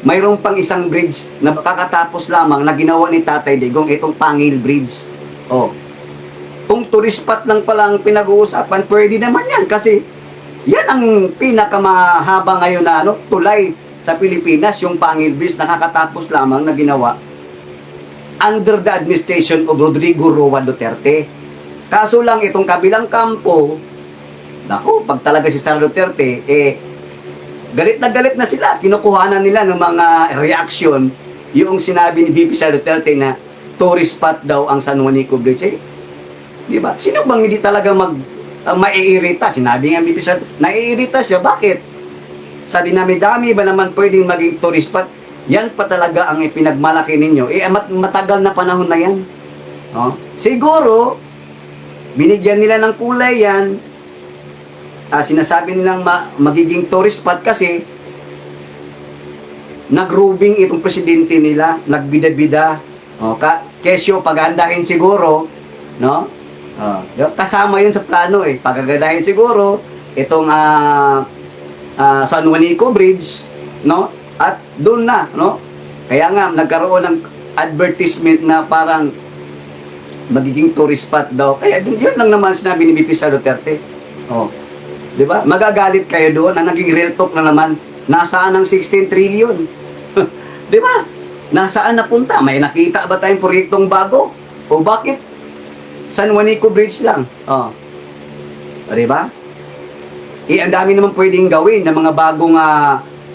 mayroon pang isang bridge na kakatapos lamang na ginawa ni Tatay Digong, itong Pangil Bridge. Oh. Kung tourist spot lang pala ang pinag-uusapan, pwede naman yan kasi yan ang pinakamahaba ngayon na tulay sa Pilipinas, yung Pangil Bridge, nakakatapos lamang na ginawa under the administration of Rodrigo Roa Duterte. Kaso lang itong kabilang kampo, naku, pag talaga si Sara Duterte, galit na sila. Kinukuhanan nila ng mga reaction yung sinabi ni VP Sara Duterte na tourist spot daw ang San Juanico Bridge. Di ba? Sino bang hindi talaga maiirita? Sinabi nga VP Sara, naiirita siya. Bakit? Sa dinami-dami ba naman pwedeng maging tourist spot? Yan pa talaga ang ipinagmalaki ninyo. Matagal na panahon na yan. Oh? Siguro, binigyan nila ng kulay yan. Sinasabi nilang magiging tourist spot kasi nagrubing itong presidente nila, nagbida-bida. Kesyo, paghandahin siguro, no? Kasama yun sa plano paghagandahin siguro itong San Juanico Bridge, no? At doon na, no? Kaya nga nagkaroon ng advertisement na parang magiging tourist spot daw. Kaya yun lang naman sinabi ni VP Sara Duterte. Di ba? Magagalit kayo doon na naging real talk na naman. Nasaan ang 16 trillion? Di ba? Nasaan napunta? May nakita ba tayong proyektong bago? O bakit San Juanico Bridge lang? Di ba? Ang dami naman pwedeng gawin ng mga bagong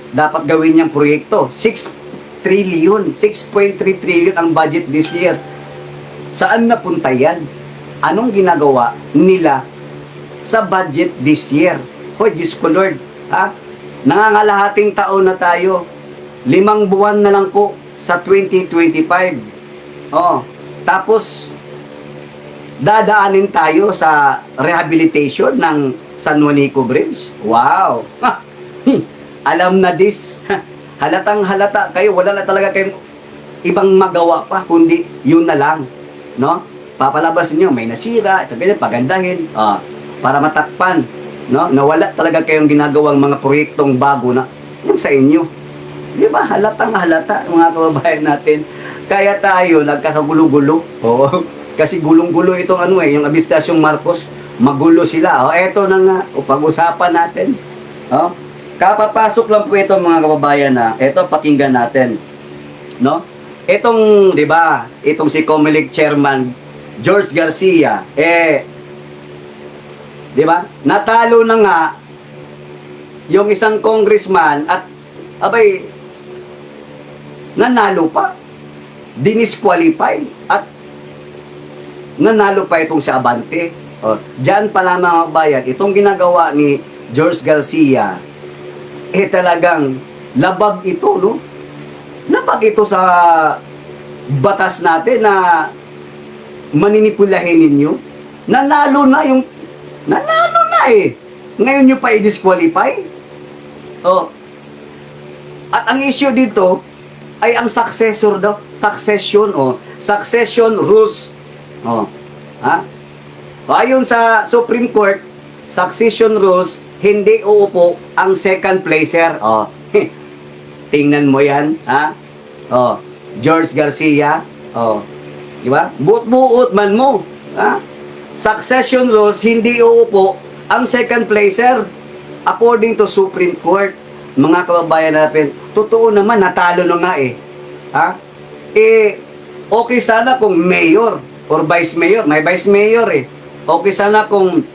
dapat gawin niyang proyekto. 6 trillion, 6.3 trillion ang budget this year. Saan napunta yan? Anong ginagawa nila sa budget this year? Hoy, Diyos ko Lord, nangangalahating taon na tayo. 5 buwan na lang po sa 2025. Tapos, dadaanin tayo sa rehabilitation ng San Juanico Bridge. Wow! Alam na this. Halatang halata kayo. Wala na talaga kayong ibang magawa pa, kundi yun na lang. No? Papalabas niyo may nasira, ito ganyan, pagandahin. Para matakpan, no? Nawala talaga kayong ginagawang mga proyektong bago na yung sa inyo. Di ba? Halatang halata, mga kababayan natin. Kaya tayo nagkakagulo-gulo. Kasi gulong-gulo itong yung Abistasyong Marcos. Magulo sila. Eto na nga, pag-usapan natin. Kapapasok lang po ito mga kababayan eto pakinggan natin. No? Itong, di ba, itong si Comelec Chairman George Garcia, di ba? Natalo na nga yung isang congressman at nanalo pa. Dinisqualify at nanalo pa itong si Abante. Diyan pa lang mga bayan, itong ginagawa ni George Garcia, talagang labag ito, no? Labag ito sa batas natin na maninipulahin ninyo. Nanalo na Ngayon nyo pa i-disqualify? At ang issue dito ay ang successor daw. Succession rules. Ayon sa Supreme Court, succession rules, hindi uupo ang second placer. Tingnan mo yan, George Garcia. Di ba? Buot-buot man mo. Succession rules, hindi uupo ang second placer. According to Supreme Court, mga kababayan natin, totoo naman, natalo na nga okay sana kung mayor or vice mayor, may vice mayor Okay sana kung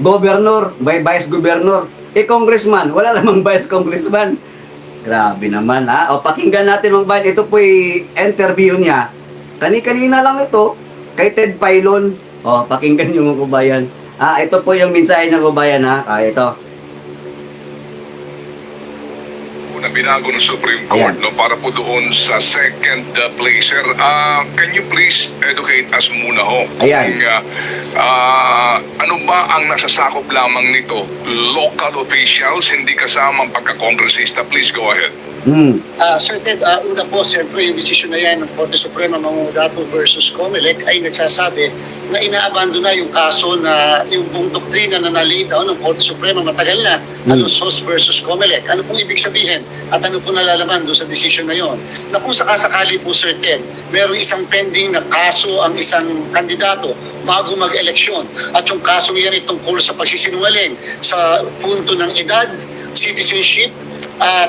governor, may vice governor. Congressman, wala namang vice congressman. Grabe naman pakinggan natin mga bayan. Ito po interview niya. Kanina lang ito kay Ted Filon. Pakinggan niyo mga kabayan. Ito po yung mensahe ng kabayan ito. Na binago ng Supreme Court para po doon sa second placer. Can you please educate us muna kung ano ba ang nasasakop lamang nito? Local officials, hindi kasamang pagka-kongresista. Please go ahead. Sir Ted, una po, siyempre yung desisyon na yan ng Korte Suprema Mangungdato versus Comelec ay nagsasabi na inaabando na yung kaso na yung buong doktrina na nalitaw ng Korte Suprema matagal na, Alosos versus Comelec. Ano pong ibig sabihin at ano pong nalalaman doon sa desisyon na yon? Na kung sakasakali po, Sir Ted, merong isang pending na kaso ang isang kandidato bago mag-eleksyon at yung kasong yan ay tungkol sa pagsisinungaling sa punto ng edad, citizenship,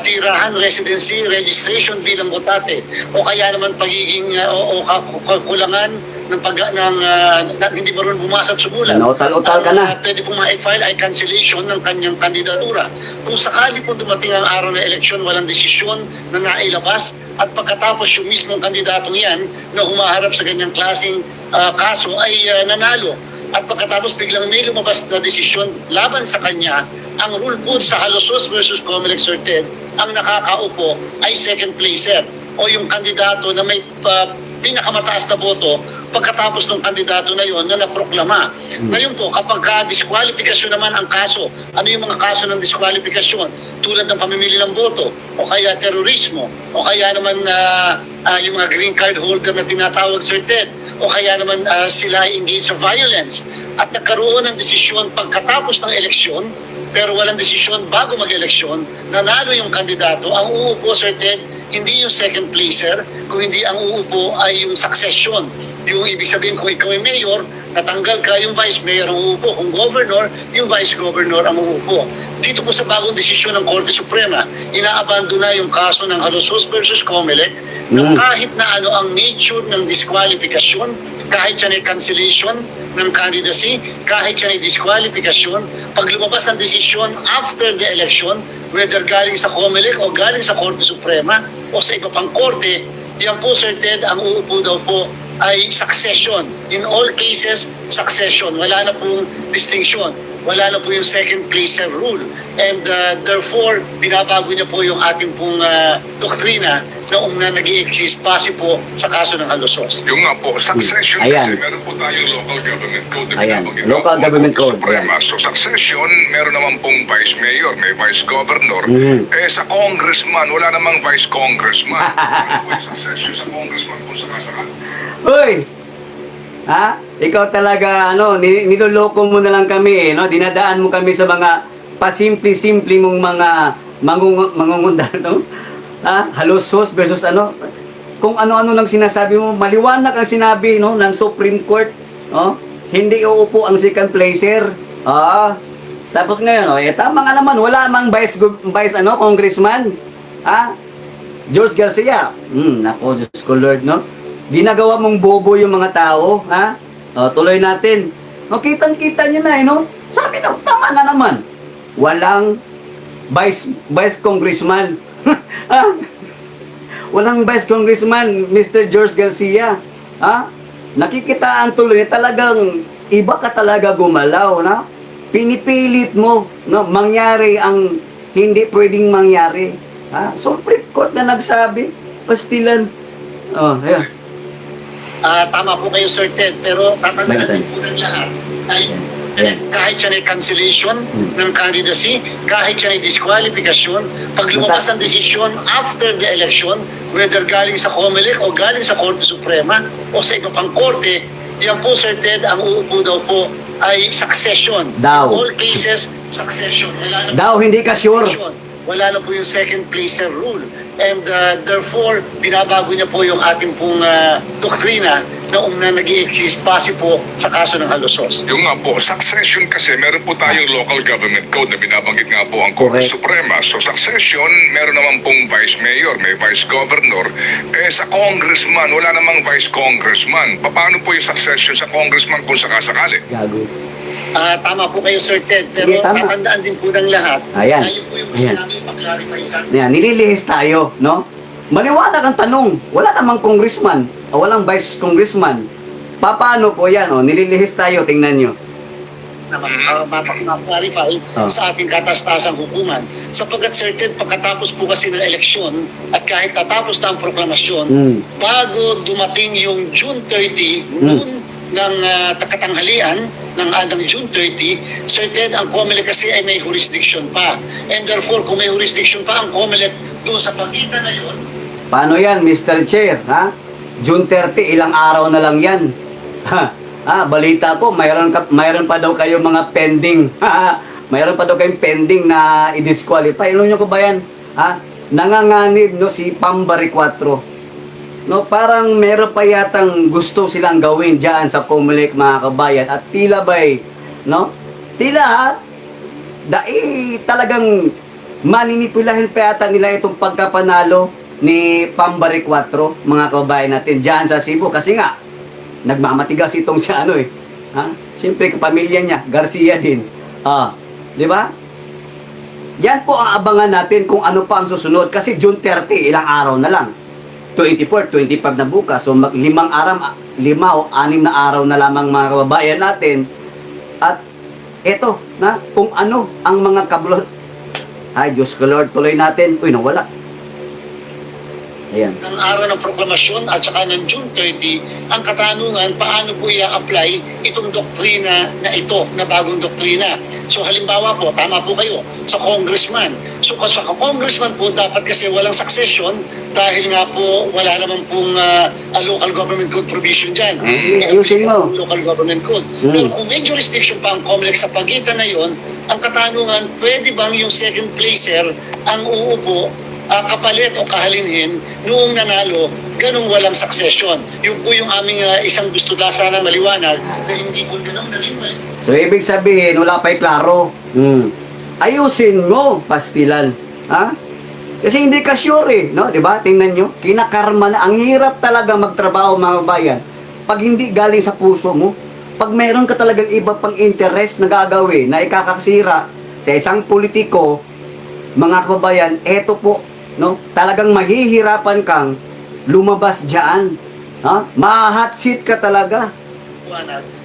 tirahan, residency, registration bilang botate o kaya naman pagiging kakulangan ng hindi marunong bumasa at sumulat. Nautal-utal ka na. Pwede pong ma-file ay cancellation ng kanyang kandidatura. Kung sakali po dumating ang araw ng eleksyon, walang desisyon na nailabas at pagkatapos yung mismong kandidatong yan na humaharap sa ganyang klaseng kaso ay nanalo. At pagkatapos biglang may lumabas na desisyon laban sa kanya, ang rule po sa Alosos versus Comelec, Sir Ted, ang nakakaupo ay second placer o yung kandidato na may pinakamataas na boto pagkatapos ng kandidato na yon na naproklama. Ngayon po, kapag disqualifikasyon naman ang kaso, ano yung mga kaso ng disqualifikasyon? Tulad ng pamimili ng boto, o kaya terorismo, o kaya naman yung mga green card holder na tinatawag, Sir Ted, o kaya naman sila engaged sa violence. At nagkaroon ng desisyon pagkatapos ng eleksyon, pero walang desisyon bago mag-eleksyon, nanalo yung kandidato, ang uupo, Sir Ted, hindi yung second placer, kung hindi ang uupo ay yung succession. Yung ibig sabihin, kung ikaw ay mayor, natanggal ka, yung vice mayor ang uupo. Kung governor, yung vice governor ang uupo. Dito po sa bagong desisyon ng Korte Suprema, inaabando na yung kaso ng Alosos versus Comelec na kahit na ano ang nature ng disqualification, kahit siya ay cancellation ng candidacy, kahit siya ay disqualification, pag lumabas ang desisyon after the election, whether galing sa Comelec o galing sa Korte Suprema o sa iba pang korte, yan po, Sir Ted, ang uupo daw po ay succession. In all cases, succession. Wala na pong distinction. Wala na po yung second placer rule. And therefore, binabago niya po yung ating pong doktrina noong na nag-i-exist base po sa kaso ng Alosos. Yung nga po, succession Ayan. kasi meron po tayong local government code na Ayan, binabanggit local ng government Korte code, Suprema. So succession, meron naman pong vice mayor, may vice governor. Sa congressman, wala namang vice congressman. Ano po yung succession sa congressman kung sakasakali? Hoy! Ha? Ikaw talaga, niloloko mo na lang kami, no? Dinadaan mo kami sa mga pasimple-simple mong mga mangungunda, no? Ha? Halosos versus kung ano-ano lang sinasabi mo, maliwanag ang sinabi, no, ng Supreme Court, no? Hindi uupo ang second placer. Tapos ngayon, tama nga naman, wala mang vice congressman. Ha? George Garcia. Nako, Diyos ko Lord, no? Ginagawa mong bobo yung mga tao, ha? Tuloy natin. Kitang-kita nyo na, no? Sabi na, tama nga naman. Walang vice congressman. Walang vice congressman, Mr. George Garcia. Ha? Nakikitaan tuloy, talagang iba ka talaga gumalaw, na? Pinipilit mo, no? Mangyari ang hindi pwedeng mangyari. Ha? Supreme Court na nagsabi, pastilan. Ayan. Tama po kayo, Sir Ted, pero tatandaan din po ng lahat ay kahit siya ay cancellation ng candidacy, kahit siya ay disqualification, pag lumabas ang desisyon after the election, whether galing sa Comelec o galing sa Korte Suprema o sa iba pang korte, yan po, Sir Ted, ang uupo daw po ay succession. Daw. In all cases, succession. Wala na Daw, hindi ka sure. Wala na po yung second placer rule. And therefore, binabago niya po yung ating pong doktrina noong na nag-i-exist base po sa kaso ng Alosos. Yung nga po, succession kasi, meron po tayong local government code na binabanggit nga po ang Korte Correct. Suprema. So succession, meron naman pong vice mayor, may vice governor. Sa congressman, wala namang vice congressman. Paano po yung succession sa congressman kung sakasakali? Gago. Tama po kayo, Sir Ted, pero Sige, tama. tatandaan din po ng lahat. Ayan. Tayo po yung gusto Ayan. namin ipag-clarify sa Yan, nililihis tayo, no? Maliwanag ang tanong. Wala namang congressman o walang vice congressman. Paano po yan? Nililihis tayo, tingnan nyo. na ma-clarify sa ating katastasang hukuman. Sapagkat certain pagkatapos po kasi ng eleksyon at kahit tatapos na ang proklamasyon, bago dumating yung June 30, noon ng katanghalian ng June 30, certain ang COMELEC kasi ay may jurisdiction pa. And therefore, kung may jurisdiction pa ang COMELEC Doon sa pagitan na yun, Paano yan, Mr. Chair? Ha? June 30, ilang araw na lang yan. Balita ko, mayroon pa daw kayo mga pending. Mayroon pa daw kayong pending na i-disqualify. Alam nyo ko ba yan? Nanganganib no, si Pambari 4. No, parang meron pa yatang gusto silang gawin diyan sa Comelec, mga kabayan. At tila ba'y, no? Tila, talagang maninipulahin pa yata nila itong pagkapanalo ni Pambari 4, mga kabayan natin diyan sa Cebu. Kasi nga, nagmamatigas itong si ano eh. Siyempre, kapamilya niya, Garcia din. Di ba? Yan po ang abangan natin kung ano pa ang susunod. Kasi June 30, ilang araw na lang. 24, 25 na bukas. So, 5 o 6 na araw na lamang, mga kababayan natin. At eto, kung ano ang mga kablot. Ay, Diyos ko Lord, tuloy natin. Uy, nawala. Ayan. ng araw ng proklamasyon at saka ng June 30, ang katanungan paano po i-apply itong doktrina na ito, na bagong doktrina. So halimbawa po, tama po kayo, sa congressman. So sa congressman po, dapat kasi walang succession dahil nga po wala naman pong local government code provision dyan. Ayusin mo. Local government code. Pero kung may jurisdiction pa ang COMELEC sa pagitan na yon, ang katanungan, pwede bang yung second placer ang uupo kapalit o kahalinhin noong nanalo, ganong walang succession. Yung po yung aming isang gusto na sana maliwanag na hindi po ganong naging mali. So, ibig sabihin, wala pa'y klaro. Ayusin mo, pastilan. Kasi hindi ka sure eh, no? Diba? Tingnan nyo, kinakarma na. Ang hirap talaga magtrabaho, mga bayan. Pag hindi galing sa puso mo, pag meron ka talagang iba pang interest na gagawin, na ikakasira sa isang politiko, mga kababayan, eto po, no? Talagang mahihirapan kang lumabas diyan. Ma-hot seat ka talaga.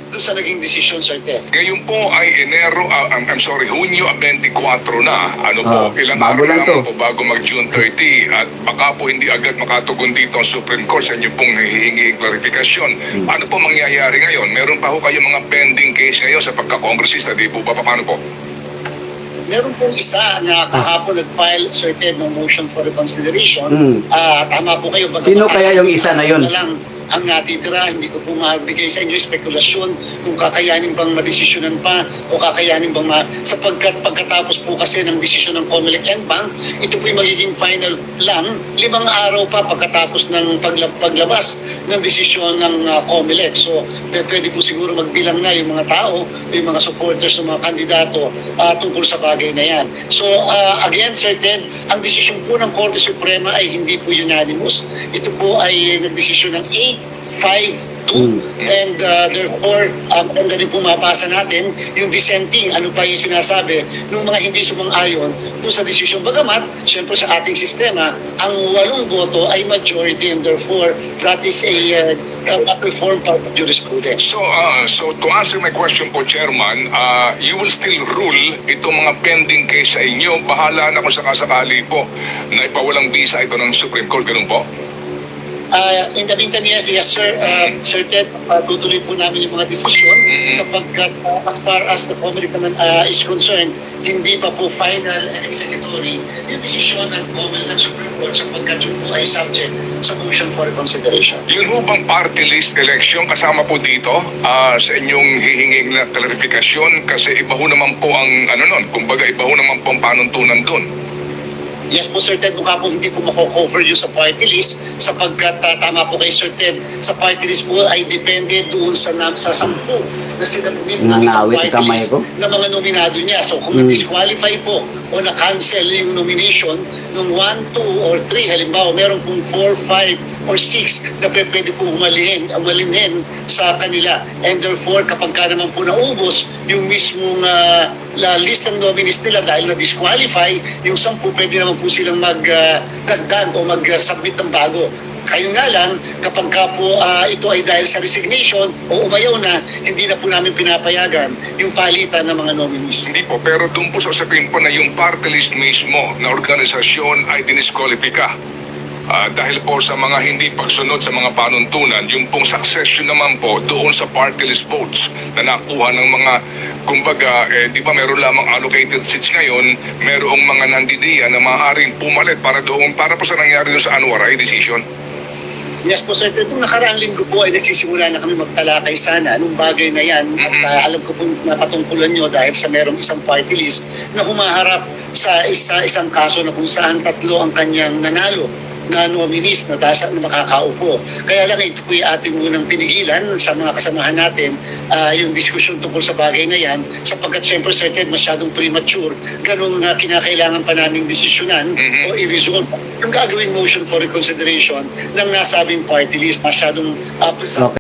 Doon sa naging desisyon, Sir Ted. Ngayon po ay Hunyo 24 na. Ano po, ilang bago araw lang to. po bago mag-June 30 at baka po hindi agad makatugon dito ang Supreme Court sa inyo pong nahihingi klarifikasyon. Ano po mangyayari ngayon? Meron pa ho kayo mga pending case ngayon sa pagka-kongresista, di po ba? Paano po? Meron pong isa na kahapon nag-file, Sir Ted, ng motion for reconsideration. Tama po kayo. Sino kaya yung isa na yun? Lang ang natitira, hindi ko po mabigay sa inyo spekulasyon kung kakayanin bang madesisyonan pa o kakayanin bang sapagkat pagkatapos po kasi ng desisyon ng COMELEC and Bank, ito po yung magiging final lang 5 araw pa pagkatapos ng paglabas ng desisyon ng COMELEC. So, pwede po siguro magbilang na yung mga tao, yung mga supporters ng mga kandidato tungkol sa bagay na yan. So, again, Sir Ted, ang desisyon po ng Korte Suprema ay hindi po unanimous. Ito po ay nagdesisyon ng 8-5-2 and therefore ang rin po mabasa natin yung dissenting, ano pa yung sinasabi ng mga hindi sumang-ayon doon sa desisyon. Bagamat, syempre sa ating sistema, ang 8 boto ay majority and therefore that is a reform part of jurisprudence. So to answer my question po, Chairman, you will still rule itong mga pending case sa inyo. Bahala na kung sakasakali po na ipawalang visa ito ng Supreme Court. Ganun po? In the meantime, yes sir, Sir Ted, tutuloy po namin yung mga desisyon sapagkat as far as the COMELEC naman is concerned, hindi pa po final and executory yung desisyon ng COMELEC ng Supreme Court sapagkat yun po ay subject sa motion for reconsideration. Yun ho bang party list election kasama po dito sa inyong hihinging na klarifikasyon? Kasi iba ho naman po ang kumbaga iba ho naman po ang panuntunan doon. Yes po, Sir Ted, mukha po hindi po mako-cover yun sa party list sapagkat tama po kay Sir Ted, sa party list po ay depende doon sa 10 na sinabit ng isang Nanawit party kamay list ko. na mga nominado niya. So kung na-disqualify po o na-cancel yung nomination ng 1, 2, or 3, halimbawa meron pong 4, 5, or 6 na pwede po umalinhin sa kanila. And therefore, kapag ka naman po naubos yung mismong list ng nominees nila dahil na-disqualify, yung 10 pwede naman po silang magdagdag o mag-submit ng bago. Kayo nga lang, kapag ka po ito ay dahil sa resignation o umayaw na, hindi na po namin pinapayagan yung palitan ng mga nominees. Hindi po, pero doon po sasabihin po na yung party list mismo na organisasyon ay diniskwalipika. dahil po sa mga hindi pagsunod sa mga panuntunan, yung pong succession naman po doon sa party list votes na nakuha ng mga, kumbaga, di ba meron lamang allocated seats ngayon, merong mga nandidiya na maaaring pumalit para doon, para po sa nangyari doon sa Anwaray decision. Yes po, sir. Itong nakaraang linggo po ay nagsisimula na kami magtalakay sana nung bagay na yan. At alam ko po napatungkulan nyo dahil sa merong isang party list na humaharap sa isang kaso na kung saan tatlo ang kanyang nanalo na nominees na makakaupo. Kaya lang ito po yung ating munang pinigilan sa mga kasamahan natin yung diskusyon tungkol sa bagay na yan sapagkat siyempre certain masyadong premature ganun nga kinakailangan pa naming desisyonan o i-resolve yung gagawing motion for reconsideration ng nasabing party list masyadong